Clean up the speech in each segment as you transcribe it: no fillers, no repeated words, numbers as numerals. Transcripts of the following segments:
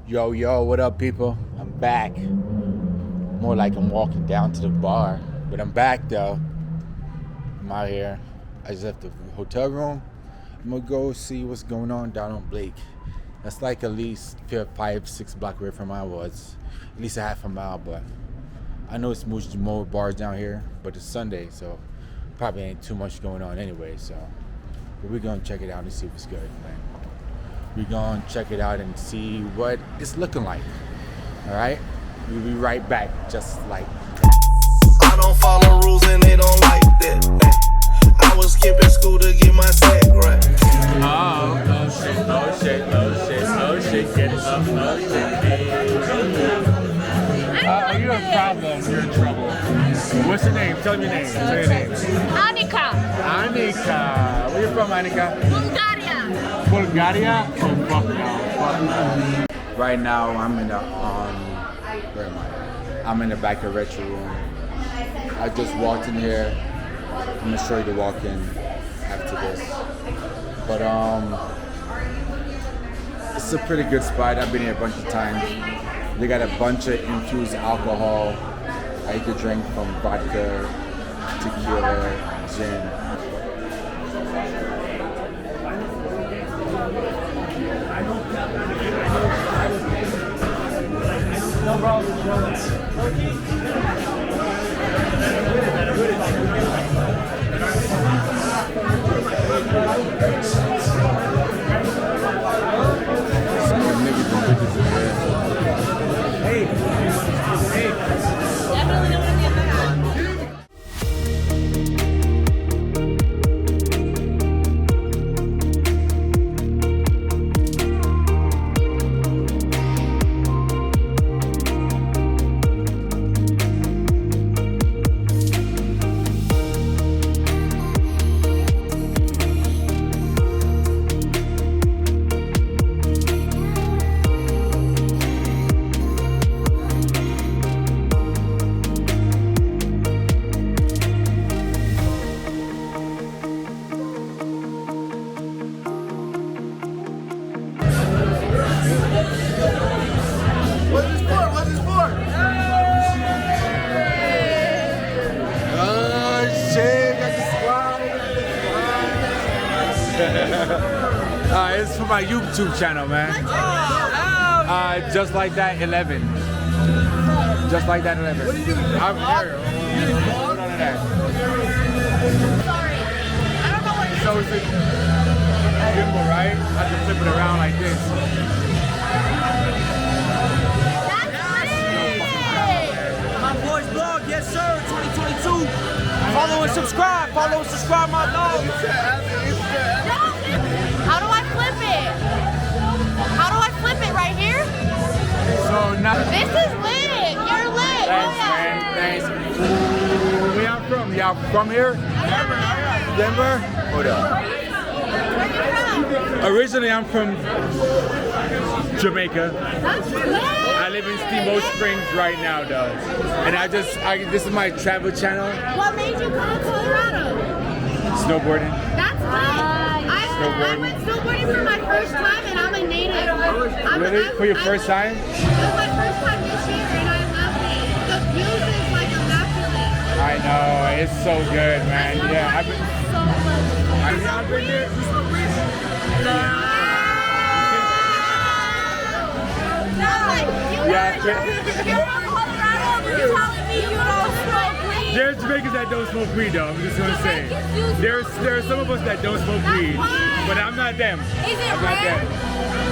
Yo, yo, what up, people? I'm back. More like I'm walking down to the bar, but I'm back though. I'm out here. I just left the hotel room. I'm gonna go see what's going on down on Blake. That's like at least 5-6 blocks away from where I was. At least a half a mile, but I know it's much more bars down here, but it's Sunday, so probably ain't too much going on anyway, so. But we're gonna check it out and see what's good, man. We're gonna check it out and see what it's looking like. All right? We'll be right back, just like that. I don't follow rules and they don't like that. I was skipping school to get my sack right. Oh shit, oh shit, oh shit, oh shit, get it up, oh shit. You have a problem, you're in trouble. What's your name? Tell me your name. Tell your name. Annika. Annika. Where you from, Annika? Bulgaria. Bulgaria? Oh, fuck no. Right now, I'm in the, where am I? I'm in the back of Retro Room. I just walked in here. I'm gonna show you the walk-in after this. But, it's a pretty good spot. I've been here a bunch of times. They got a bunch of infused alcohol. I could drink from vodka, tequila, gin. It's for my YouTube channel, man. Just like that 11. Just like that 11. What are you doing? I'm here. None of that. Sorry. I don't know what you're So it's a gimbal, right? I have to flip it around like this. My boys blog, yes sir, 2022. Follow and subscribe. Follow and subscribe, my dog. How do I flip it? How do I flip it right here? So now. This is lit. You're lit. Thanks, man. Thanks. Where y'all from? Y'all from here? Denver? Hold up. Where you from? Originally, I'm from Jamaica. That's lit. I live in Steamboat Springs right now, though. And this is my travel channel. What made you come to Colorado? Snowboarding. That's lit. I went snowboarding for my first time and I'm a native. Really? For your first time? It was my first time this year and I loved it. The views is like immaculate. I know, it's so good, man. Yeah, I've been. So much. Have y'all been there? You're from Colorado, but you're telling me you don't smoke weed. There's Jamaicans that don't smoke weed, though. I'm just gonna say. There are some of us that don't smoke weed, but I'm not them. Is it I'm not rare them.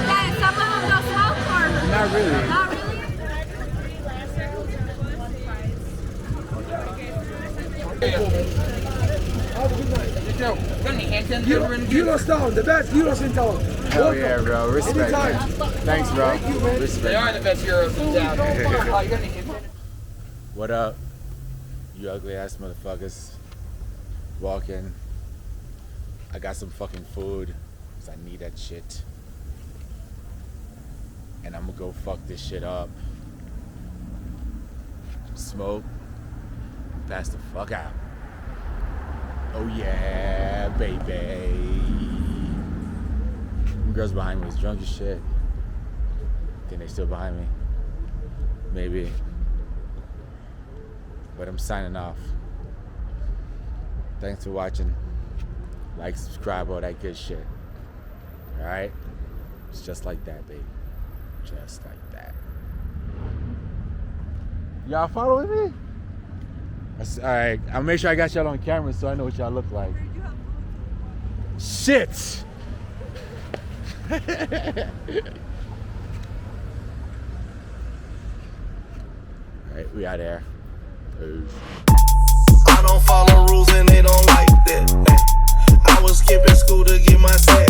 that some of them don't smoke or? Not really. Not really? Euros down, the best euros in town. Hell yeah, bro. Respect, man. Thanks, bro. Thank you, man. Respect. They are the best euros in town. What up, you ugly ass motherfuckers? Walk in. I got some fucking food, cause I need that shit. And I'm gonna go fuck this shit up. Smoke. Pass the fuck out. Oh yeah, baby. Them girls behind me was drunk as shit. think they're still behind me. Maybe. But I'm signing off. Thanks for watching. Like, subscribe, all that good shit. Alright? It's just like that, baby. Just like that. Y'all following me? Alright, I'll make sure I got y'all on camera so I know what y'all look like. Shit! Alright, we out there. Peace. I don't follow rules and they don't like that. I was skipping school to get my sack.